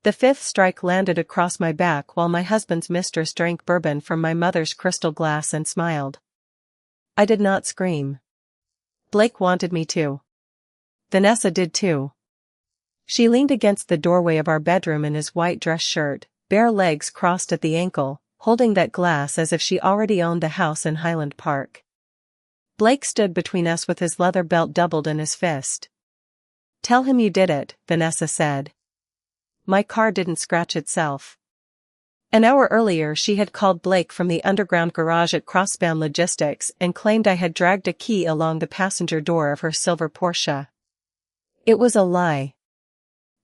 The fifth strike landed across my back while my husband's mistress drank bourbon from my mother's crystal glass and smiled. I did not scream. Blake wanted me to. Vanessa did too. She leaned against the doorway of our bedroom in his white dress shirt, bare legs crossed at the ankle, holding that glass as if she already owned the house in Highland Park. Blake stood between us with his leather belt doubled in his fist. "Tell him you did it," Vanessa said. My car didn't scratch itself. An hour earlier she had called Blake from the underground garage at Crossband Logistics and claimed I had dragged a key along the passenger door of her silver Porsche. It was a lie.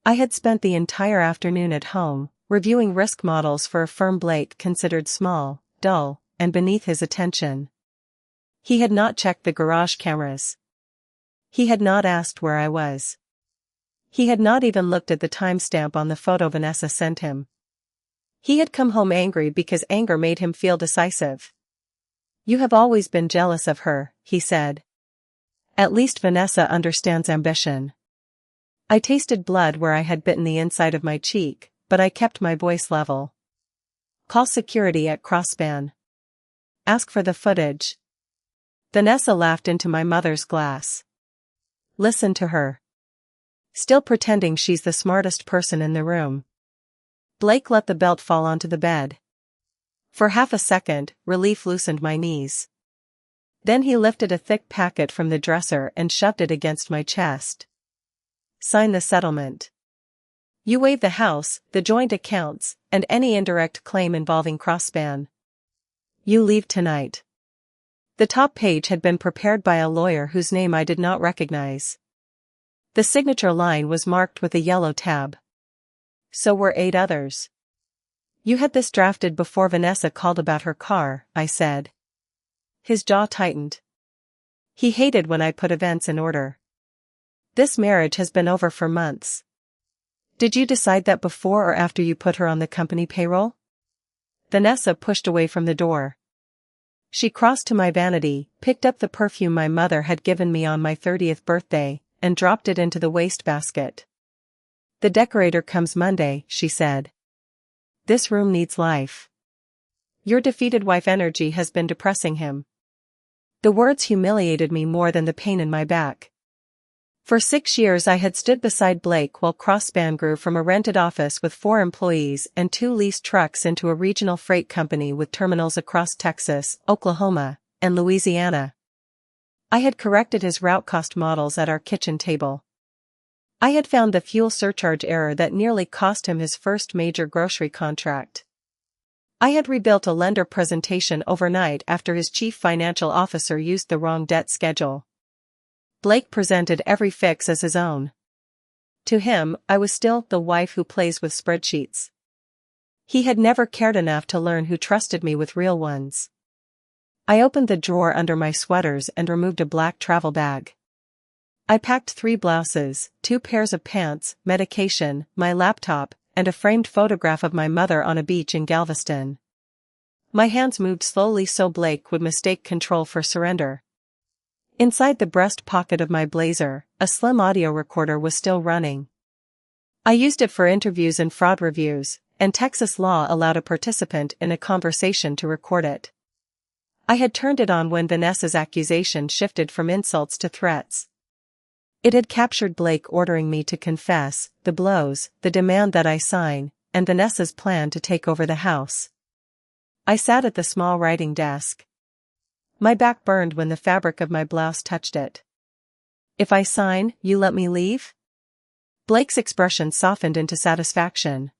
I had spent the entire afternoon at home, reviewing risk models for a firm Blake considered small, dull, and beneath his attention. He had not checked the garage cameras. He had not asked where I was. He had not even looked at the timestamp on the photo Vanessa sent him. He had come home angry because anger made him feel decisive. "You have always been jealous of her," he said. "At least Vanessa understands ambition." I tasted blood where I had bitten the inside of my cheek, but I kept my voice level. "Call security at Crossband. Ask for the footage." Vanessa laughed into my mother's glass. Listen to her. Still pretending she's the smartest person in the room. Blake let the belt fall onto the bed. For half a second, relief loosened my knees. Then he lifted a thick packet from the dresser and shoved it against my chest. "Sign the settlement. You waive the house, the joint accounts, and any indirect claim involving Crossband. You leave tonight." The top page had been prepared by a lawyer whose name I did not recognize. The signature line was marked with a yellow tab. So were 8 others. "You had this drafted before Vanessa called about her car," I said. His jaw tightened. He hated when I put events in order. "This marriage has been over for months. Did you decide that before or after you put her on the company payroll?" Vanessa pushed away from the door. She crossed to my vanity, picked up the perfume my mother had given me on my 30th birthday, and dropped it into the wastebasket. "The decorator comes Monday," she said. "This room needs life. Your defeated wife energy has been depressing him." The words humiliated me more than the pain in my back. For 6 years I had stood beside Blake while Crossband grew from a rented office with 4 employees and 2 leased trucks into a regional freight company with terminals across Texas, Oklahoma, and Louisiana. I had corrected his route cost models at our kitchen table. I had found the fuel surcharge error that nearly cost him his first major grocery contract. I had rebuilt a lender presentation overnight after his chief financial officer used the wrong debt schedule. Blake presented every fix as his own. To him, I was still the wife who plays with spreadsheets. He had never cared enough to learn who trusted me with real ones. I opened the drawer under my sweaters and removed a black travel bag. I packed 3 blouses, 2 pairs of pants, medication, my laptop, and a framed photograph of my mother on a beach in Galveston. My hands moved slowly so Blake would mistake control for surrender. Inside the breast pocket of my blazer, a slim audio recorder was still running. I used it for interviews and fraud reviews, and Texas law allowed a participant in a conversation to record it. I had turned it on when Vanessa's accusation shifted from insults to threats. It had captured Blake ordering me to confess, the blows, the demand that I sign, and Vanessa's plan to take over the house. I sat at the small writing desk. My back burned when the fabric of my blouse touched it. "If I sign, you let me leave?" Blake's expression softened into satisfaction.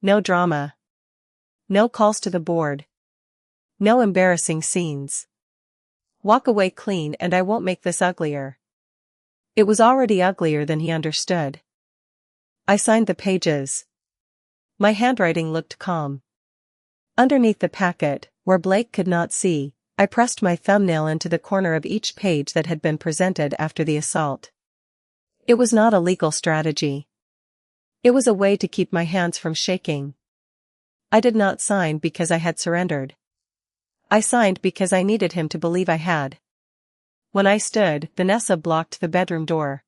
"No drama. No calls to the board. No embarrassing scenes. Walk away clean and I won't make this uglier." It was already uglier than he understood. I signed the pages. My handwriting looked calm. Underneath the packet, where Blake could not see, I pressed my thumbnail into the corner of each page that had been presented after the assault. It was not a legal strategy. It was a way to keep my hands from shaking. I did not sign because I had surrendered. I signed because I needed him to believe I had. When I stood, Vanessa blocked the bedroom door.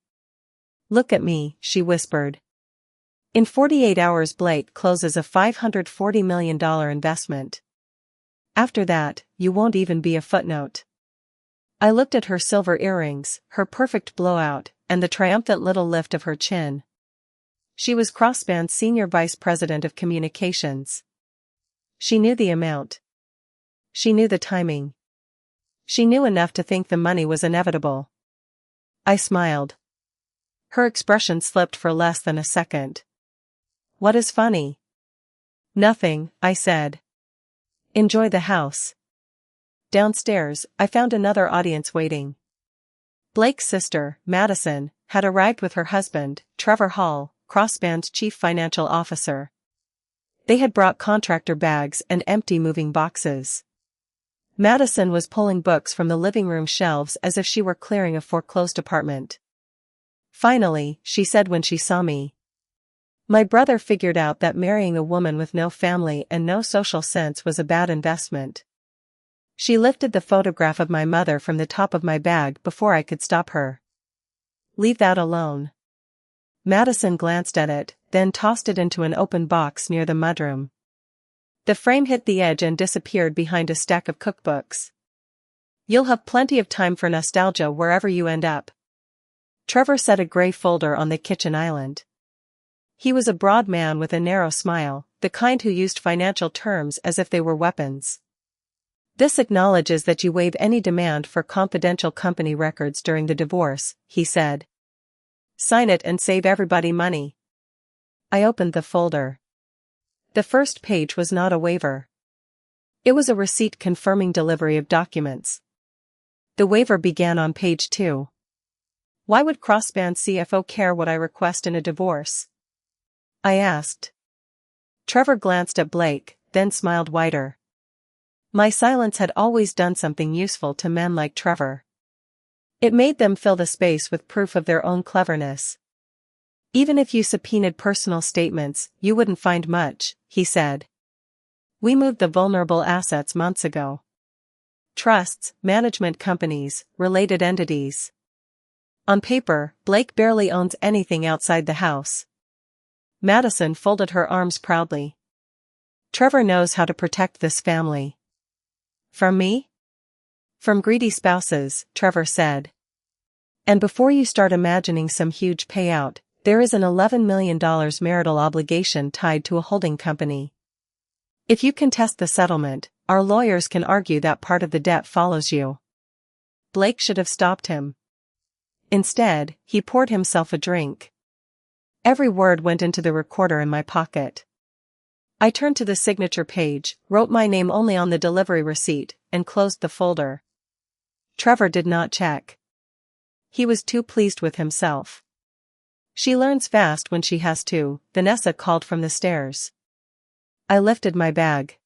"Look at me," she whispered. In 48 hours Blake closes a $540 million investment. After that, you won't even be a footnote. I looked at her silver earrings, her perfect blowout, and the triumphant little lift of her chin. She was Crosspan's senior vice president of communications. She knew the amount. She knew the timing. She knew enough to think the money was inevitable. I smiled. Her expression slipped for less than a second. What is funny? Nothing, I said. Enjoy the house. Downstairs, I found another audience waiting. Blake's sister, Madison, had arrived with her husband, Trevor Hall, Crosspan's chief financial officer. They had brought contractor bags and empty moving boxes. Madison was pulling books from the living room shelves as if she were clearing a foreclosed apartment. Finally, she said when she saw me. My brother figured out that marrying a woman with no family and no social sense was a bad investment. She lifted the photograph of my mother from the top of my bag before I could stop her. Leave that alone. Madison glanced at it, then tossed it into an open box near the mudroom. The frame hit the edge and disappeared behind a stack of cookbooks. You'll have plenty of time for nostalgia wherever you end up. Trevor set a gray folder on the kitchen island. He was a broad man with a narrow smile, the kind who used financial terms as if they were weapons. This acknowledges that you waive any demand for confidential company records during the divorce, he said. Sign it and save everybody money. I opened the folder. The first page was not a waiver. It was a receipt confirming delivery of documents. The waiver began on page 2. Why would Crosspan's CFO care what I request in a divorce? I asked. Trevor glanced at Blake, then smiled wider. My silence had always done something useful to men like Trevor. It made them fill the space with proof of their own cleverness. Even if you subpoenaed personal statements, you wouldn't find much, he said. We moved the vulnerable assets months ago. Trusts, management companies, related entities. On paper, Blake barely owns anything outside the house. Madison folded her arms proudly. Trevor knows how to protect this family. From me? From greedy spouses, Trevor said. And before you start imagining some huge payout, there is an $11 million marital obligation tied to a holding company. If you contest the settlement, our lawyers can argue that part of the debt follows you. Blake should have stopped him. Instead, he poured himself a drink. Every word went into the recorder in my pocket. I turned to the signature page, wrote my name only on the delivery receipt, and closed the folder. Trevor did not check. He was too pleased with himself. She learns fast when she has to, Vanessa called from the stairs. I lifted my bag.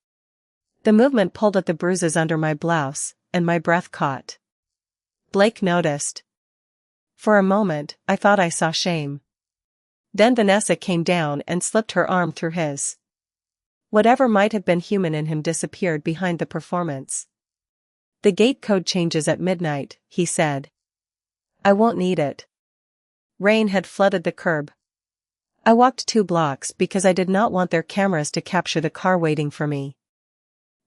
The movement pulled at the bruises under my blouse, and my breath caught. Blake noticed. For a moment, I thought I saw shame. Then Vanessa came down and slipped her arm through his. Whatever might have been human in him disappeared behind the performance. The gate code changes at midnight, he said. I won't need it. Rain had flooded the curb. I walked 2 blocks because I did not want their cameras to capture the car waiting for me.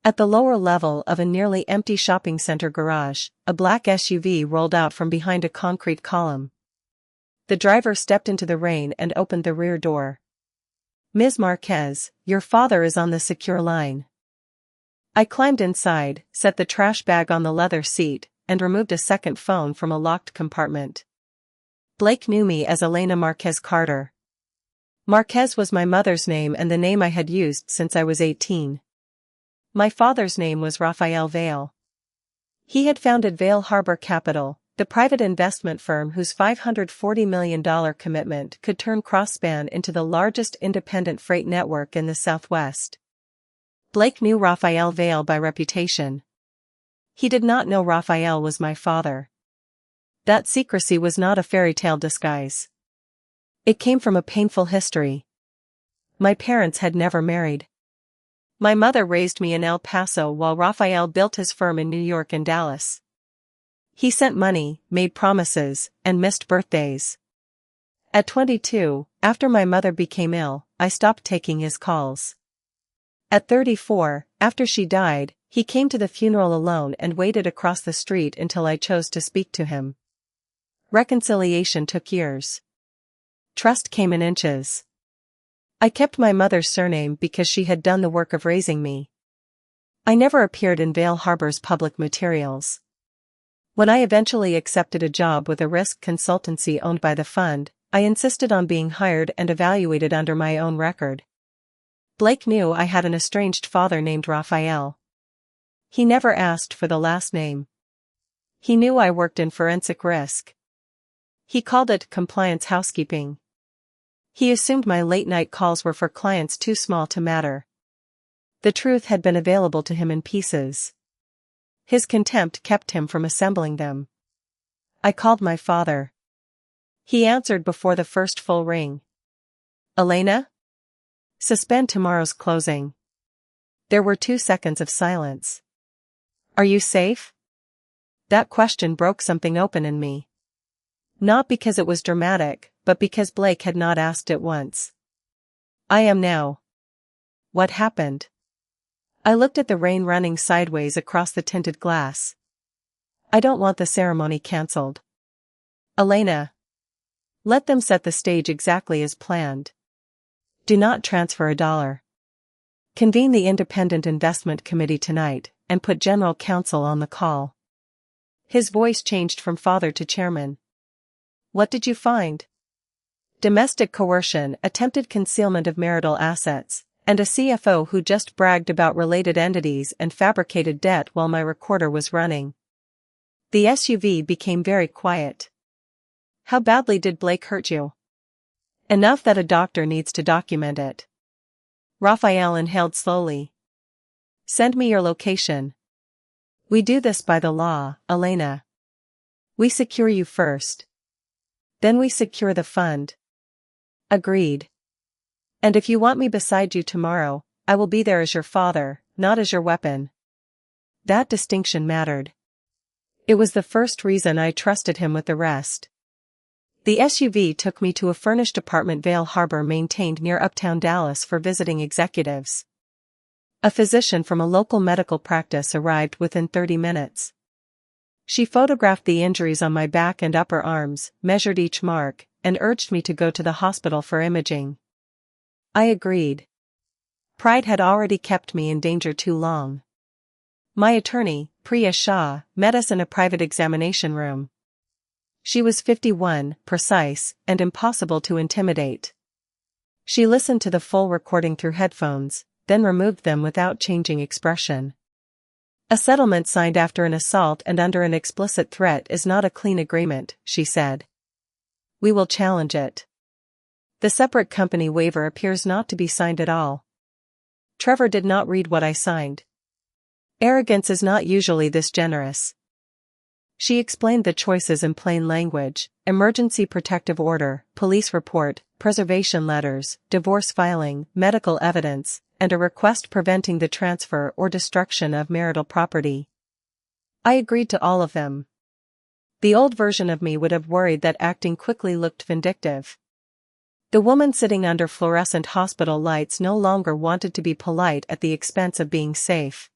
At the lower level of a nearly empty shopping center garage, a black SUV rolled out from behind a concrete column. The driver stepped into the rain and opened the rear door. Ms. Marquez, your father is on the secure line. I climbed inside, set the trash bag on the leather seat, and removed a second phone from a locked compartment. Blake knew me as Elena Marquez Carter. Marquez was my mother's name and the name I had used since I was 18. My father's name was Raphael Vale. He had founded Vale Harbor Capital, the private investment firm whose $540 million commitment could turn Crosspan into the largest independent freight network in the Southwest. Blake knew Raphael Vale by reputation. He did not know Raphael was my father. That secrecy was not a fairy tale disguise. It came from a painful history. My parents had never married. My mother raised me in El Paso while Raphael built his firm in New York and Dallas. He sent money, made promises, and missed birthdays. At 22, after my mother became ill, I stopped taking his calls. At 34, after she died, he came to the funeral alone and waited across the street until I chose to speak to him. Reconciliation took years. Trust came in inches. I kept my mother's surname because she had done the work of raising me. I never appeared in Vale Harbor's public materials. When I eventually accepted a job with a risk consultancy owned by the fund, I insisted on being hired and evaluated under my own record. Blake knew I had an estranged father named Raphael. He never asked for the last name. He knew I worked in forensic risk. He called it compliance housekeeping. He assumed my late-night calls were for clients too small to matter. The truth had been available to him in pieces. His contempt kept him from assembling them. I called my father. He answered before the first full ring. "Elena? Suspend tomorrow's closing." There were 2 seconds of silence. "Are you safe?" That question broke something open in me. Not because it was dramatic, but because Blake had not asked it once. "I am now." "What happened?" I looked at the rain running sideways across the tinted glass. "I don't want the ceremony cancelled." "Elena. Let them set the stage exactly as planned. Do not transfer $1. Convene the Independent Investment Committee tonight, and put General Counsel on the call." His voice changed from father to chairman. "What did you find?" "Domestic coercion, attempted concealment of marital assets, and a CFO who just bragged about related entities and fabricated debt while my recorder was running." The SUV became very quiet. "How badly did Blake hurt you?" "Enough that a doctor needs to document it." Raphael inhaled slowly. "Send me your location." "We do this by the law, Elena. We secure you first. Then we secure the fund." "Agreed. And if you want me beside you tomorrow, I will be there as your father, not as your weapon." That distinction mattered. It was the first reason I trusted him with the rest. The SUV took me to a furnished apartment Vale Harbor maintained near uptown Dallas for visiting executives. A physician from a local medical practice arrived within 30 minutes. She photographed the injuries on my back and upper arms, measured each mark, and urged me to go to the hospital for imaging. I agreed. Pride had already kept me in danger too long. My attorney, Priya Shah, met us in a private examination room. She was 51, precise, and impossible to intimidate. She listened to the full recording through headphones, then removed them without changing expression. "A settlement signed after an assault and under an explicit threat is not a clean agreement," she said. "We will challenge it. The separate company waiver appears not to be signed at all." Trevor did not read what I signed. Arrogance is not usually this generous. She explained the choices in plain language: emergency protective order, police report, preservation letters, divorce filing, medical evidence, and a request preventing the transfer or destruction of marital property. I agreed to all of them. The old version of me would have worried that acting quickly looked vindictive. The woman sitting under fluorescent hospital lights no longer wanted to be polite at the expense of being safe.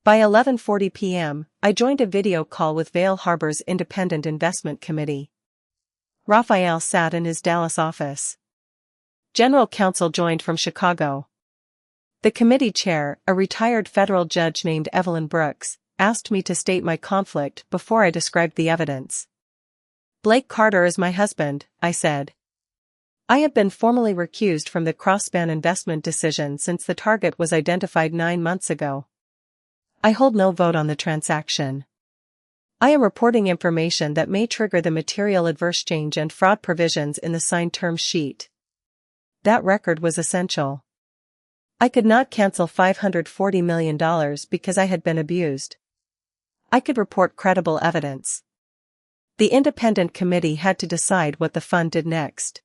By 11:40 p.m., I joined a video call with Vale Harbor's Independent Investment Committee. Raphael sat in his Dallas office. General Counsel joined from Chicago. The committee chair, a retired federal judge named Evelyn Brooks, asked me to state my conflict before I described the evidence. "Blake Carter is my husband," I said. "I have been formally recused from the cross-span investment decision since the target was identified 9 months ago. I hold no vote on the transaction. I am reporting information that may trigger the material adverse change and fraud provisions in the signed term sheet." That record was essential. I could not cancel $540 million because I had been abused. I could report credible evidence. The independent committee had to decide what the fund did next.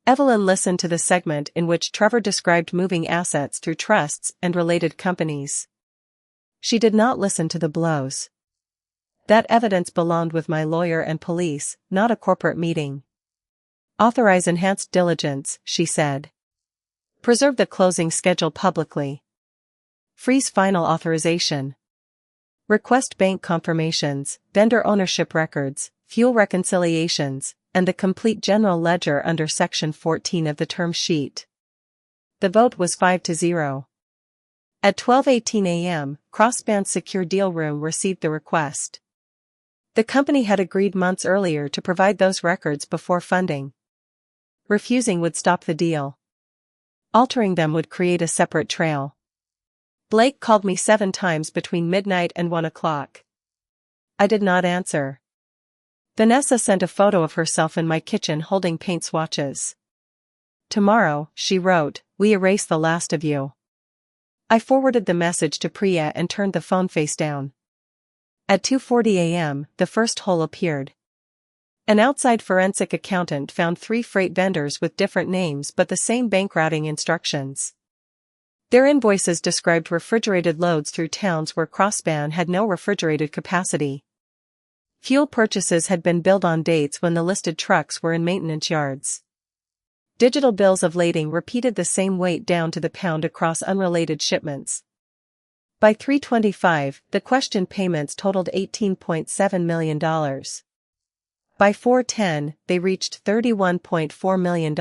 Evelyn listened to the segment in which Trevor described moving assets through trusts and related companies. She did not listen to the blows. That evidence belonged with my lawyer and police, not a corporate meeting. Authorize enhanced diligence, she said. Preserve the closing schedule publicly. Freeze final authorization. Request bank confirmations, vendor ownership records, fuel reconciliations, and the complete general ledger under Section 14 of the term sheet. The vote was 5-0. At 12:18 a.m., Crossband's secure deal room received the request. The company had agreed months earlier to provide those records before funding. Refusing would stop the deal. Altering them would create a separate trail. Blake called me 7 times between midnight and 1 o'clock. I did not answer. Vanessa sent a photo of herself in my kitchen holding paint swatches. Tomorrow, she wrote, we erase the last of you. I forwarded the message to Priya and turned the phone face down. At 2:40 a.m., the first hole appeared. An outside forensic accountant found 3 freight vendors with different names but the same bank routing instructions. Their invoices described refrigerated loads through towns where Crossband had no refrigerated capacity. Fuel purchases had been billed on dates when the listed trucks were in maintenance yards. Digital bills of lading repeated the same weight down to the pound across unrelated shipments. By 3:25, the questioned payments totaled $18.7 million. By 4:10, they reached $31.4 million.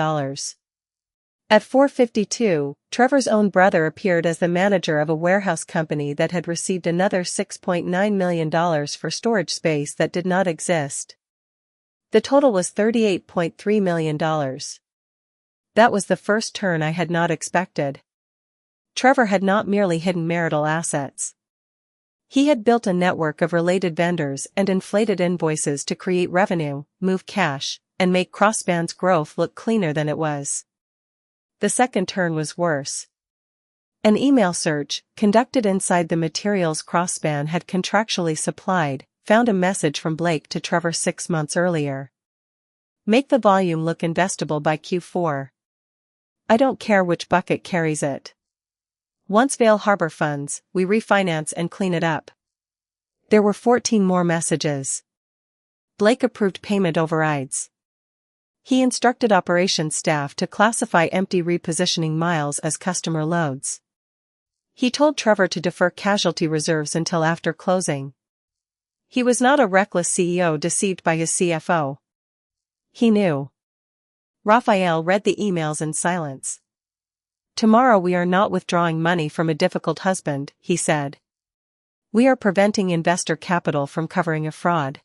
At 4:52, Trevor's own brother appeared as the manager of a warehouse company that had received another $6.9 million for storage space that did not exist. The total was $38.3 million. That was the first turn I had not expected. Trevor had not merely hidden marital assets. He had built a network of related vendors and inflated invoices to create revenue, move cash, and make Crossband's growth look cleaner than it was. The second turn was worse. An email search, conducted inside the materials Crossband had contractually supplied, found a message from Blake to Trevor 6 months earlier. Make the volume look investable by Q4. I don't care which bucket carries it. Once Vail Harbor funds, we refinance and clean it up. There were 14 more messages. Blake approved payment overrides. He instructed operations staff to classify empty repositioning miles as customer loads. He told Trevor to defer casualty reserves until after closing. He was not a reckless CEO deceived by his CFO. He knew. Raphael read the emails in silence. Tomorrow we are not withdrawing money from a difficult husband, he said. We are preventing investor capital from covering a fraud.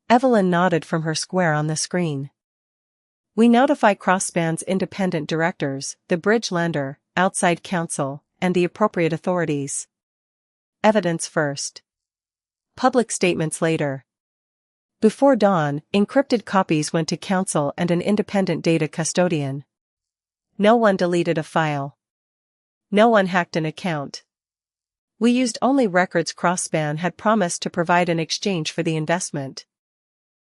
Evelyn nodded from her square on the screen. We notify Crossband's independent directors, the bridge lender, outside counsel, and the appropriate authorities. Evidence first. Public statements later. Before dawn, encrypted copies went to counsel and an independent data custodian. No one deleted a file. No one hacked an account. We used only records Crossband had promised to provide in exchange for the investment.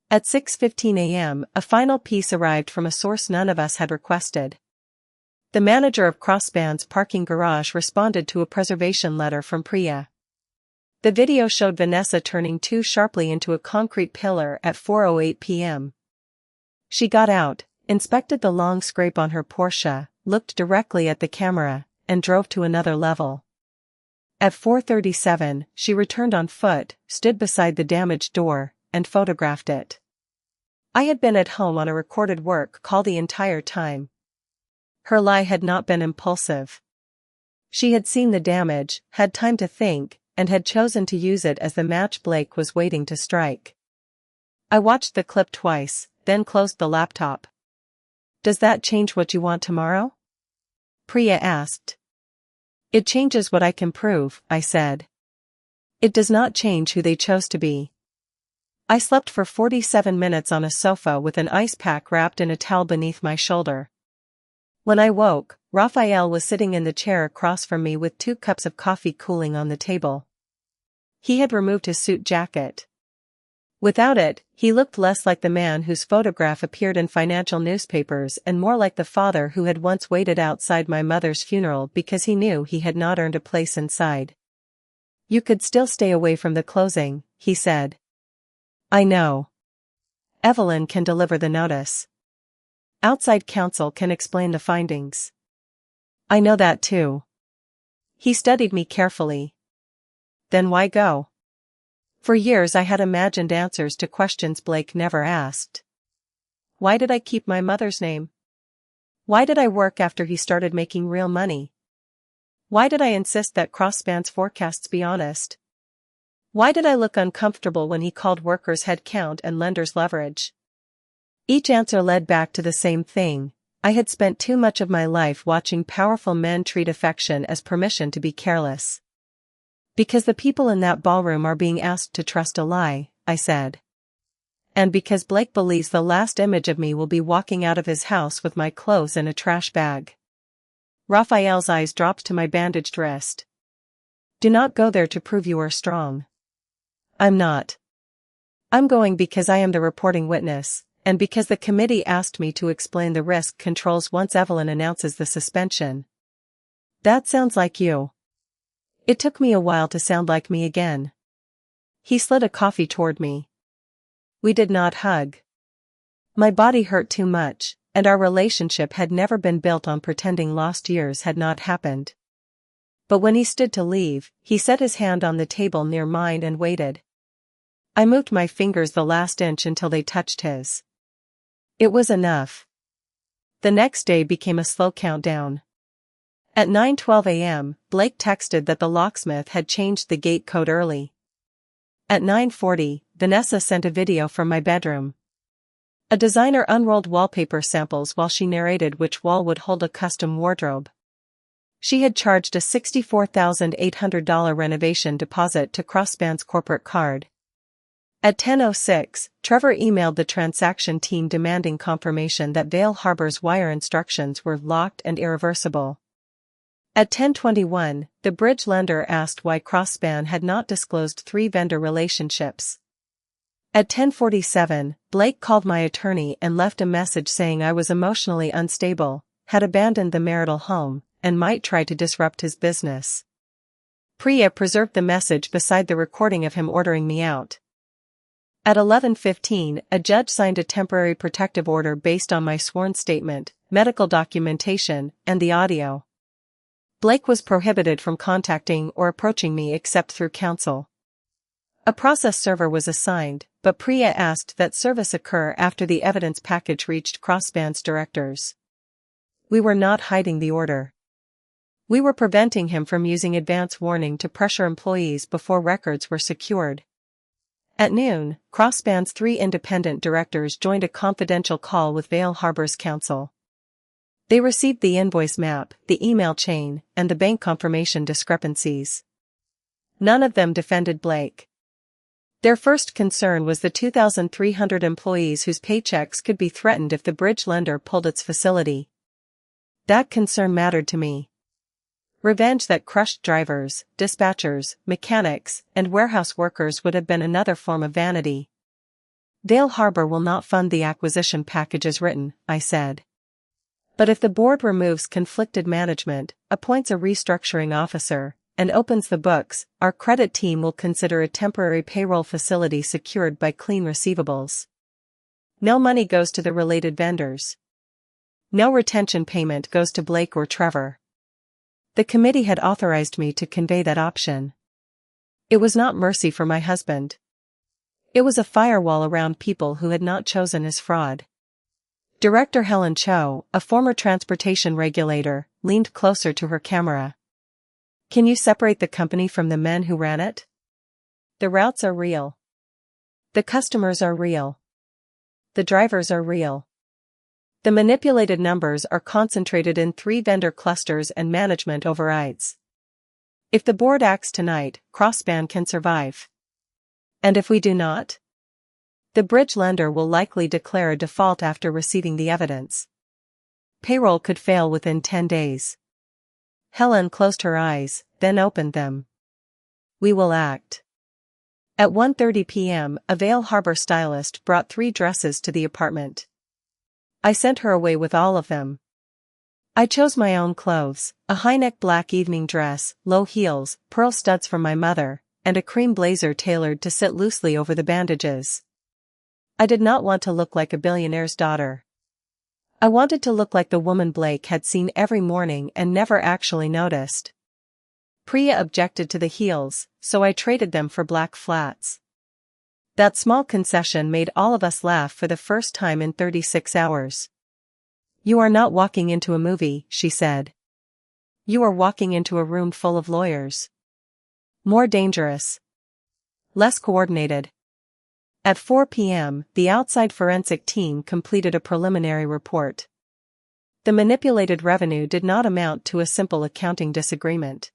At 6:15 a.m., a final piece arrived from a source none of us had requested. The manager of Crossband's parking garage responded to a preservation letter from Priya. The video showed Vanessa turning too sharply into a concrete pillar at 4:08 p.m. She got out, inspected the long scrape on her Porsche, looked directly at the camera, and drove to another level. At 4:37, she returned on foot, stood beside the damaged door, and photographed it. I had been at home on a recorded work call the entire time. Her lie had not been impulsive. She had seen the damage, had time to think, and had chosen to use it as the match Blake was waiting to strike. I watched the clip twice, then closed the laptop. Does that change what you want tomorrow? Priya asked. It changes what I can prove, I said. It does not change who they chose to be. I slept for 47 minutes on a sofa with an ice pack wrapped in a towel beneath my shoulder. When I woke, Raphael was sitting in the chair across from me with 2 cups of coffee cooling on the table. He had removed his suit jacket. Without it, he looked less like the man whose photograph appeared in financial newspapers and more like the father who had once waited outside my mother's funeral because he knew he had not earned a place inside. You could still stay away from the closing, he said. I know. Evelyn can deliver the notice. Outside counsel can explain the findings. I know that too. He studied me carefully. Then why go? For years I had imagined answers to questions Blake never asked. Why did I keep my mother's name? Why did I work after he started making real money? Why did I insist that Crosspan's forecasts be honest? Why did I look uncomfortable when he called workers head count and lenders leverage? Each answer led back to the same thing. I had spent too much of my life watching powerful men treat affection as permission to be careless. Because the people in that ballroom are being asked to trust a lie, I said. And because Blake believes the last image of me will be walking out of his house with my clothes in a trash bag. Raphael's eyes dropped to my bandaged wrist. Do not go there to prove you are strong. I'm not. I'm going because I am the reporting witness, and because the committee asked me to explain the risk controls once Evelyn announces the suspension. That sounds like you. It took me a while to sound like me again. He slid a coffee toward me. We did not hug. My body hurt too much, and our relationship had never been built on pretending lost years had not happened. But when he stood to leave, he set his hand on the table near mine and waited. I moved my fingers the last inch until they touched his. It was enough. The next day became a slow countdown. At 9:12 a.m., Blake texted that the locksmith had changed the gate code early. At 9:40, Vanessa sent a video from my bedroom. A designer unrolled wallpaper samples while she narrated which wall would hold a custom wardrobe. She had charged a $64,800 renovation deposit to Crosspan's corporate card. At 10:06, Trevor emailed the transaction team demanding confirmation that Vail Harbor's wire instructions were locked and irreversible. At 10:21, the bridge lender asked why Crosspan had not disclosed 3 vendor relationships. At 10:47, Blake called my attorney and left a message saying I was emotionally unstable, had abandoned the marital home, and might try to disrupt his business. Priya preserved the message beside the recording of him ordering me out. At 11:15, a judge signed a temporary protective order based on my sworn statement, medical documentation, and the audio. Blake was prohibited from contacting or approaching me except through counsel. A process server was assigned, but Priya asked that service occur after the evidence package reached Crosspan's directors. We were not hiding the order. We were preventing him from using advance warning to pressure employees before records were secured. At noon, Crosspan's 3 independent directors joined a confidential call with Vail Harbor's counsel. They received the invoice map, the email chain, and the bank confirmation discrepancies. None of them defended Blake. Their first concern was the 2,300 employees whose paychecks could be threatened if the bridge lender pulled its facility. That concern mattered to me. Revenge that crushed drivers, dispatchers, mechanics, and warehouse workers would have been another form of vanity. Vail Harbor will not fund the acquisition package as written, I said. But if the board removes conflicted management, appoints a restructuring officer, and opens the books, our credit team will consider a temporary payroll facility secured by clean receivables. No money goes to the related vendors. No retention payment goes to Blake or Trevor. The committee had authorized me to convey that option. It was not mercy for my husband. It was a firewall around people who had not chosen as fraud. Director Helen Cho, a former transportation regulator, leaned closer to her camera. Can you separate the company from the men who ran it? The routes are real. The customers are real. The drivers are real. The manipulated numbers are concentrated in 3 vendor clusters and management overrides. If the board acts tonight, Crosspan can survive. And if we do not? The bridge lender will likely declare a default after receiving the evidence. Payroll could fail within 10 days. Helen closed her eyes, then opened them. We will act. At 1:30 p.m., a Vail Harbor stylist brought 3 dresses to the apartment. I sent her away with all of them. I chose my own clothes, a high-neck black evening dress, low heels, pearl studs from my mother, and a cream blazer tailored to sit loosely over the bandages. I did not want to look like a billionaire's daughter. I wanted to look like the woman Blake had seen every morning and never actually noticed. Priya objected to the heels, so I traded them for black flats. That small concession made all of us laugh for the first time in 36 hours. "You are not walking into a movie," she said. "You are walking into a room full of lawyers. More dangerous. Less coordinated." At 4 p.m., the outside forensic team completed a preliminary report. The manipulated revenue did not amount to a simple accounting disagreement.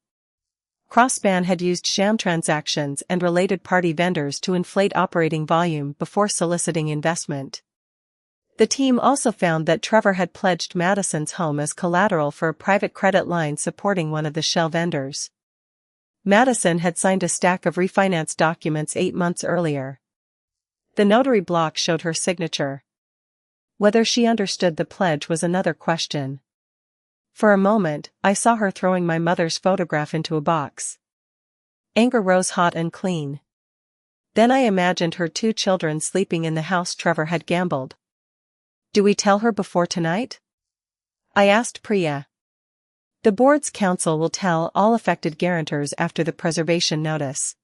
Crosspan had used sham transactions and related party vendors to inflate operating volume before soliciting investment. The team also found that Trevor had pledged Madison's home as collateral for a private credit line supporting one of the shell vendors. Madison had signed a stack of refinance documents 8 months earlier. The notary block showed her signature. Whether she understood the pledge was another question. For a moment, I saw her throwing my mother's photograph into a box. Anger rose hot and clean. Then I imagined her 2 children sleeping in the house Trevor had gambled. "Do we tell her before tonight?" I asked Priya. "The board's counsel will tell all affected guarantors after the preservation notice.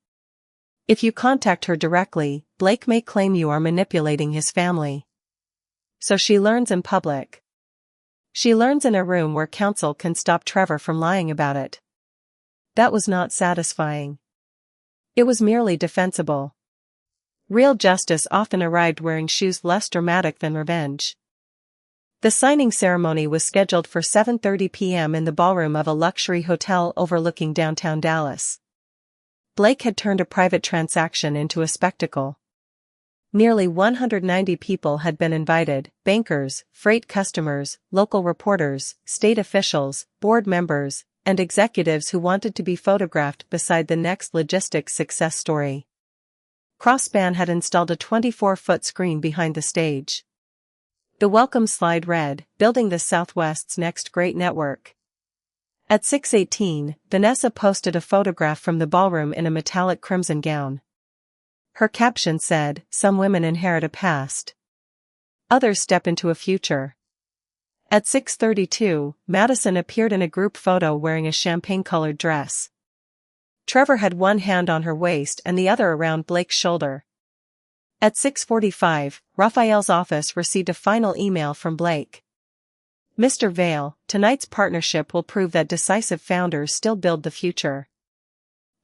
If you contact her directly, Blake may claim you are manipulating his family. So she learns in public. She learns in a room where counsel can stop Trevor from lying about it." That was not satisfying. It was merely defensible. Real justice often arrived wearing shoes less dramatic than revenge. The signing ceremony was scheduled for 7:30 p.m. in the ballroom of a luxury hotel overlooking downtown Dallas. Blake had turned a private transaction into a spectacle. Nearly 190 people had been invited: bankers, freight customers, local reporters, state officials, board members, and executives who wanted to be photographed beside the next logistics success story. Crosspan had installed a 24-foot screen behind the stage. The welcome slide read, "Building the Southwest's next great network." At 6:18, Vanessa posted a photograph from the ballroom in a metallic crimson gown. Her caption said, "Some women inherit a past. Others step into a future." At 6:32, Madison appeared in a group photo wearing a champagne-colored dress. Trevor had one hand on her waist and the other around Blake's shoulder. At 6:45, Raphael's office received a final email from Blake. "Mr. Vale, tonight's partnership will prove that decisive founders still build the future.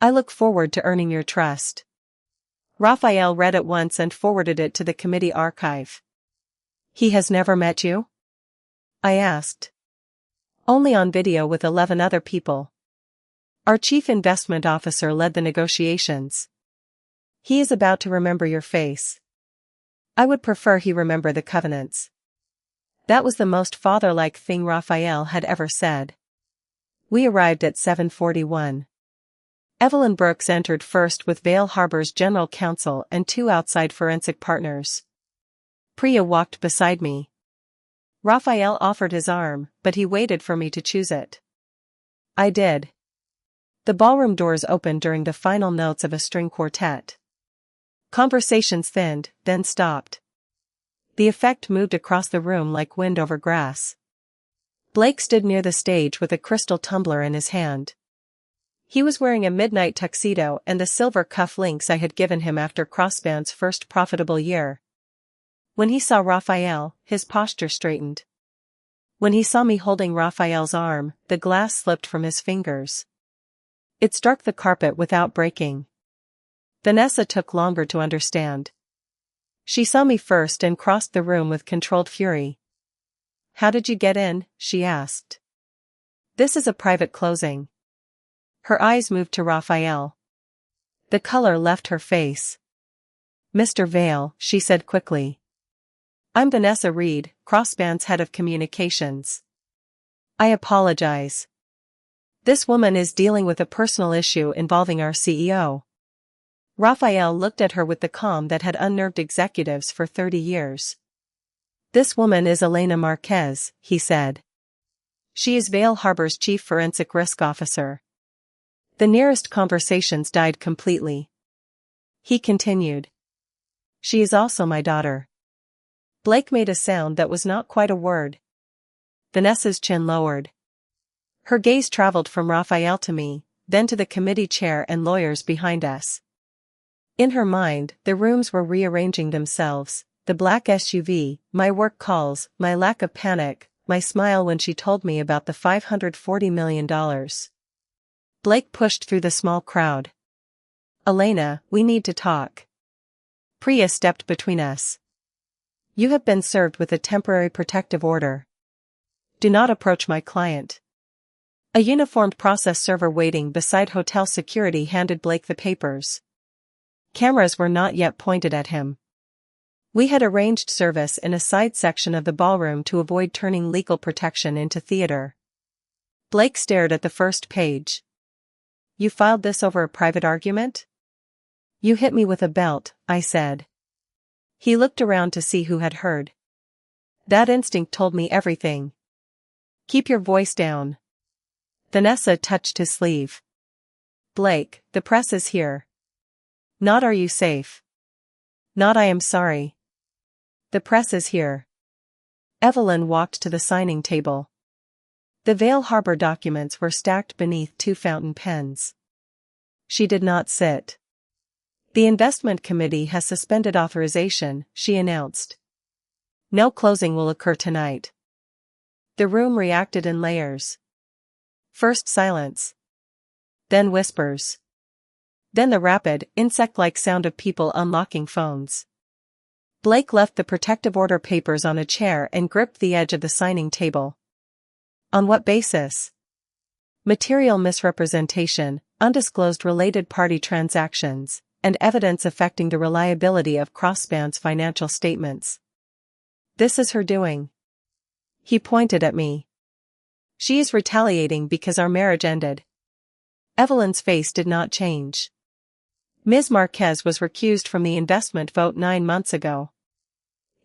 I look forward to earning your trust." Raphael read it once and forwarded it to the committee archive. "He has never met you?" I asked. "Only on video with 11 other people. Our chief investment officer led the negotiations. He is about to remember your face. I would prefer he remember the covenants." That was the most father-like thing Raphael had ever said. We arrived at 7:41. Evelyn Brooks entered first with Vail Harbor's general counsel and 2 outside forensic partners. Priya walked beside me. Raphael offered his arm, but he waited for me to choose it. I did. The ballroom doors opened during the final notes of a string quartet. Conversations thinned, then stopped. The effect moved across the room like wind over grass. Blake stood near the stage with a crystal tumbler in his hand. He was wearing a midnight tuxedo and the silver cuff links I had given him after Crosspan's first profitable year. When he saw Raphael, his posture straightened. When he saw me holding Raphael's arm, the glass slipped from his fingers. It struck the carpet without breaking. Vanessa took longer to understand. She saw me first and crossed the room with controlled fury. "How did you get in?" she asked. "This is a private closing." Her eyes moved to Raphael. The color left her face. "Mr. Vale," she said quickly. "I'm Vanessa Reed, Crosspan's head of communications. I apologize. This woman is dealing with a personal issue involving our CEO." Raphael looked at her with the calm that had unnerved executives for 30 years. "This woman is Elena Marquez," he said. "She is Vail Harbor's chief forensic risk officer." The nearest conversations died completely. He continued. "She is also my daughter." Blake made a sound that was not quite a word. Vanessa's chin lowered. Her gaze traveled from Raphael to me, then to the committee chair and lawyers behind us. In her mind, the rooms were rearranging themselves, the black SUV, my work calls, my lack of panic, my smile when she told me about the $540 million. Blake pushed through the small crowd. Elena, we need to talk. Priya stepped between us. You have been served with a temporary protective order. Do not approach my client. A uniformed process server waiting beside hotel security handed Blake the papers. Cameras were not yet pointed at him. We had arranged service in a side section of the ballroom to avoid turning legal protection into theater. Blake stared at the first page. You filed this over a private argument? You hit me with a belt, I said. He looked around to see who had heard. That instinct told me everything. Keep your voice down. Vanessa touched his sleeve. Blake, the press is here. Not are you safe? Not I am sorry. The press is here. Evelyn walked to the signing table. The Vail Harbor documents were stacked beneath 2 fountain pens. She did not sit. The investment committee has suspended authorization, she announced. No closing will occur tonight. The room reacted in layers. First silence. Then whispers. Then the rapid, insect-like sound of people unlocking phones. Blake left the protective order papers on a chair and gripped the edge of the signing table. On what basis? Material misrepresentation, undisclosed related party transactions, and evidence affecting the reliability of Crossspan's financial statements. This is her doing. He pointed at me. She is retaliating because our marriage ended. Evelyn's face did not change. Ms. Marquez was recused from the investment vote 9 months ago.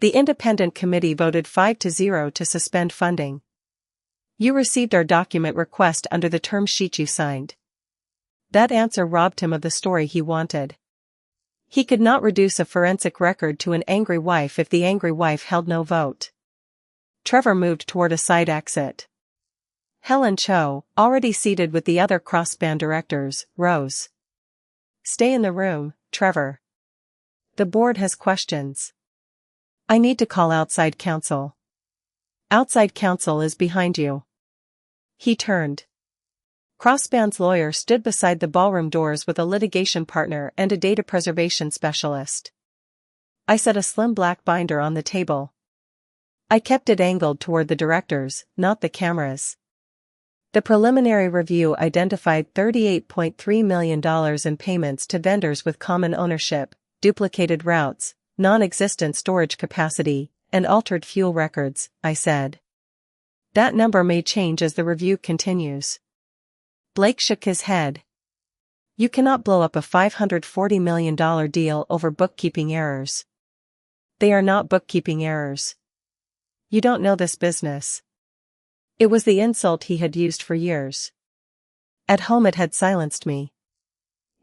The independent committee voted 5-0 to suspend funding. You received our document request under the term sheet you signed. That answer robbed him of the story he wanted. He could not reduce a forensic record to an angry wife if the angry wife held no vote. Trevor moved toward a side exit. Helen Cho, already seated with the other Crossspan directors, rose. Stay in the room, Trevor. The board has questions. I need to call outside counsel. Outside counsel is behind you. He turned. Crossspan's lawyer stood beside the ballroom doors with a litigation partner and a data preservation specialist. I set a slim black binder on the table. I kept it angled toward the directors, not the cameras. The preliminary review identified $38.3 million in payments to vendors with common ownership, duplicated routes, non-existent storage capacity, and altered fuel records, I said. That number may change as the review continues. Blake shook his head. You cannot blow up a $540 million deal over bookkeeping errors. They are not bookkeeping errors. You don't know this business. It was the insult he had used for years. At home it had silenced me.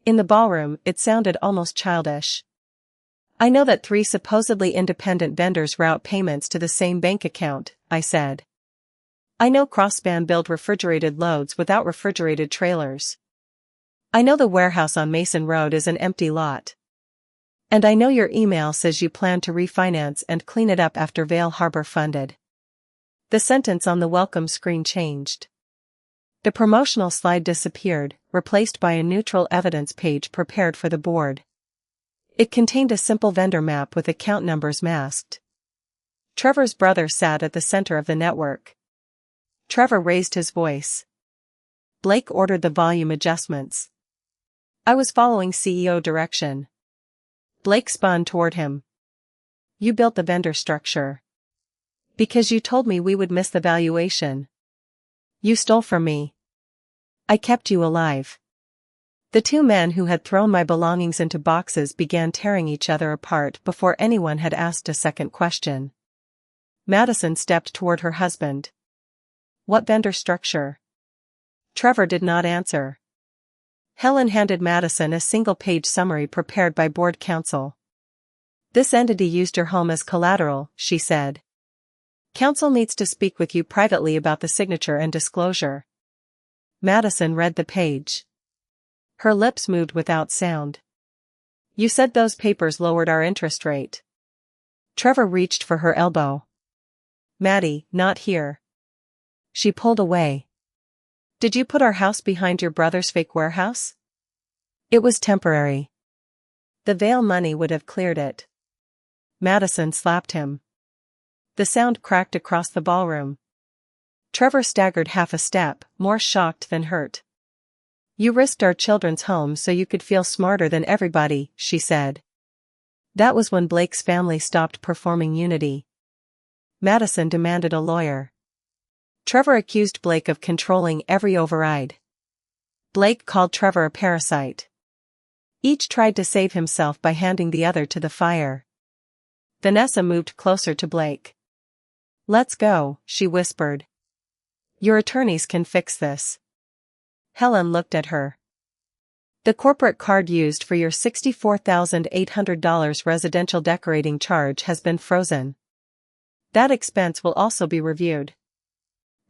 In the ballroom, it sounded almost childish. I know that 3 supposedly independent vendors route payments to the same bank account, I said. I know Crossspan built refrigerated loads without refrigerated trailers. I know the warehouse on Mason Road is an empty lot. And I know your email says you plan to refinance and clean it up after Vail Harbor funded. The sentence on the welcome screen changed. The promotional slide disappeared, replaced by a neutral evidence page prepared for the board. It contained a simple vendor map with account numbers masked. Trevor's brother sat at the center of the network. Trevor raised his voice. Blake ordered the volume adjustments. I was following CEO direction. Blake spun toward him. You built the vendor structure. Because you told me we would miss the valuation. You stole from me. I kept you alive. The 2 men who had thrown my belongings into boxes began tearing each other apart before anyone had asked a second question. Madison stepped toward her husband. What vendor structure? Trevor did not answer. Helen handed Madison a single-page summary prepared by board counsel. This entity used your home as collateral, she said. Counsel needs to speak with you privately about the signature and disclosure. Madison read the page. Her lips moved without sound. You said those papers lowered our interest rate. Trevor reached for her elbow. Maddie, not here. She pulled away. Did you put our house behind your brother's fake warehouse? It was temporary. The veil money would have cleared it. Madison slapped him. The sound cracked across the ballroom. Trevor staggered half a step, more shocked than hurt. You risked our children's home so you could feel smarter than everybody, she said. That was when Blake's family stopped performing Unity. Madison demanded a lawyer. Trevor accused Blake of controlling every override. Blake called Trevor a parasite. Each tried to save himself by handing the other to the fire. Vanessa moved closer to Blake. Let's go, she whispered. Your attorneys can fix this. Helen looked at her. The corporate card used for your $64,800 residential decorating charge has been frozen. That expense will also be reviewed.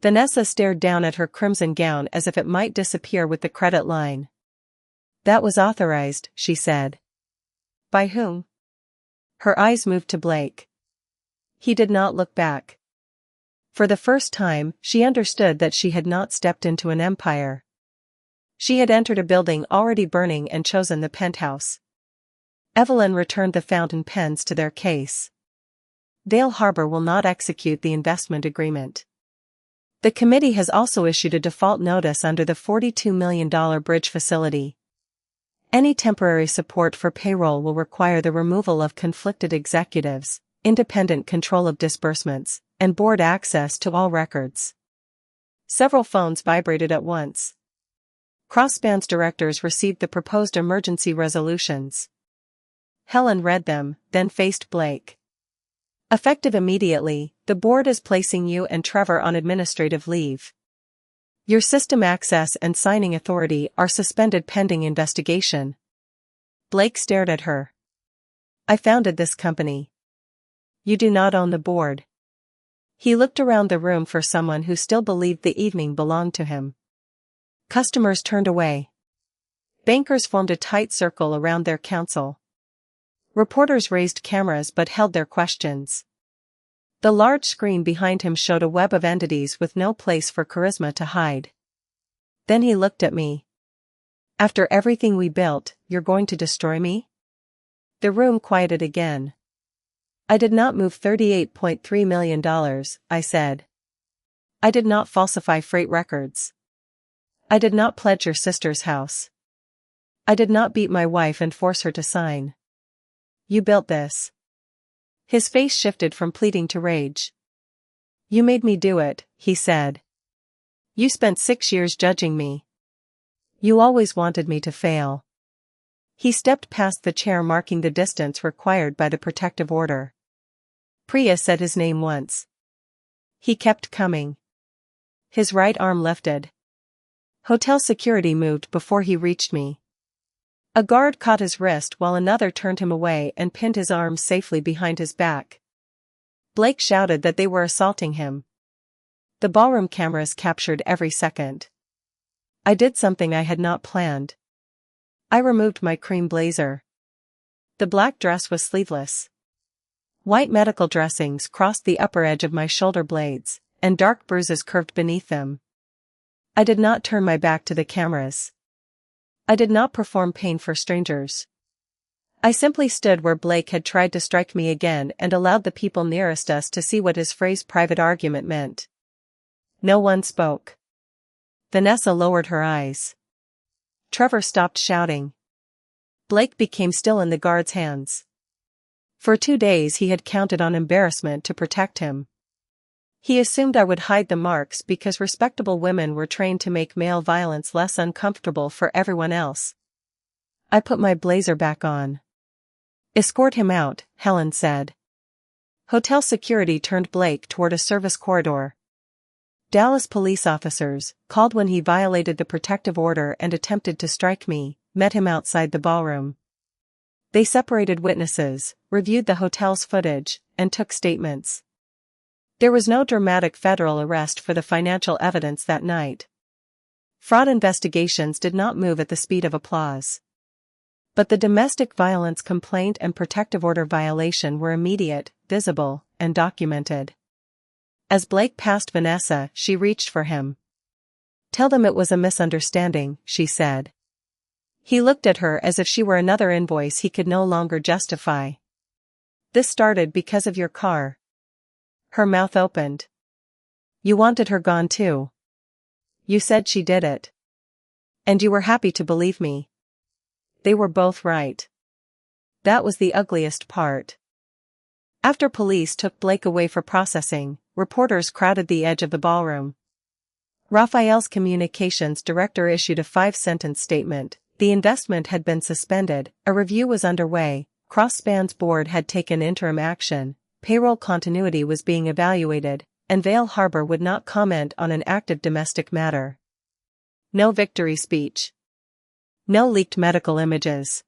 Vanessa stared down at her crimson gown as if it might disappear with the credit line. That was authorized, she said. By whom? Her eyes moved to Blake. He did not look back. For the first time, she understood that she had not stepped into an empire. She had entered a building already burning and chosen the penthouse. Evelyn returned the fountain pens to their case. Dale Harbor will not execute the investment agreement. The committee has also issued a default notice under the $42 million bridge facility. Any temporary support for payroll will require the removal of conflicted executives, independent control of disbursements, and board access to all records. Several phones vibrated at once. Crossband's directors received the proposed emergency resolutions. Helen read them, then faced Blake. Effective immediately, the board is placing you and Trevor on administrative leave. Your system access and signing authority are suspended pending investigation. Blake stared at her. I founded this company. You do not own the board. He looked around the room for someone who still believed the evening belonged to him. Customers turned away. Bankers formed a tight circle around their counsel. Reporters raised cameras but held their questions. The large screen behind him showed a web of entities with no place for charisma to hide. Then he looked at me. After everything we built, you're going to destroy me? The room quieted again. I did not move $38.3 million, I said. I did not falsify freight records. I did not pledge your sister's house. I did not beat my wife and force her to sign. You built this. His face shifted from pleading to rage. You made me do it, he said. You spent 6 years judging me. You always wanted me to fail. He stepped past the chair marking the distance required by the protective order. Priya said his name once. He kept coming. His right arm lifted. Hotel security moved before he reached me. A guard caught his wrist while another turned him away and pinned his arms safely behind his back. Blake shouted that they were assaulting him. The ballroom cameras captured every second. I did something I had not planned. I removed my cream blazer. The black dress was sleeveless. White medical dressings crossed the upper edge of my shoulder blades, and dark bruises curved beneath them. I did not turn my back to the cameras. I did not perform pain for strangers. I simply stood where Blake had tried to strike me again and allowed the people nearest us to see what his phrase private argument meant. No one spoke. Vanessa lowered her eyes. Trevor stopped shouting. Blake became still in the guard's hands. For 2 days he had counted on embarrassment to protect him. He assumed I would hide the marks because respectable women were trained to make male violence less uncomfortable for everyone else. I put my blazer back on. Escort him out, Helen said. Hotel security turned Blake toward a service corridor. Dallas police officers, called when he violated the protective order and attempted to strike me, met him outside the ballroom. They separated witnesses, reviewed the hotel's footage, and took statements. There was no dramatic federal arrest for the financial evidence that night. Fraud investigations did not move at the speed of applause. But the domestic violence complaint and protective order violation were immediate, visible, and documented. As Blake passed Vanessa, she reached for him. "Tell them it was a misunderstanding," she said. He looked at her as if she were another invoice he could no longer justify. "This started because of your car." Her mouth opened. "You wanted her gone too. You said she did it. And you were happy to believe me." They were both right. That was the ugliest part. After police took Blake away for processing, reporters crowded the edge of the ballroom. Raphael's communications director issued a 5-sentence statement. The investment had been suspended, a review was underway, Crosspan's board had taken interim action, payroll continuity was being evaluated, and Vail Harbor would not comment on an active domestic matter. No victory speech. No leaked medical images.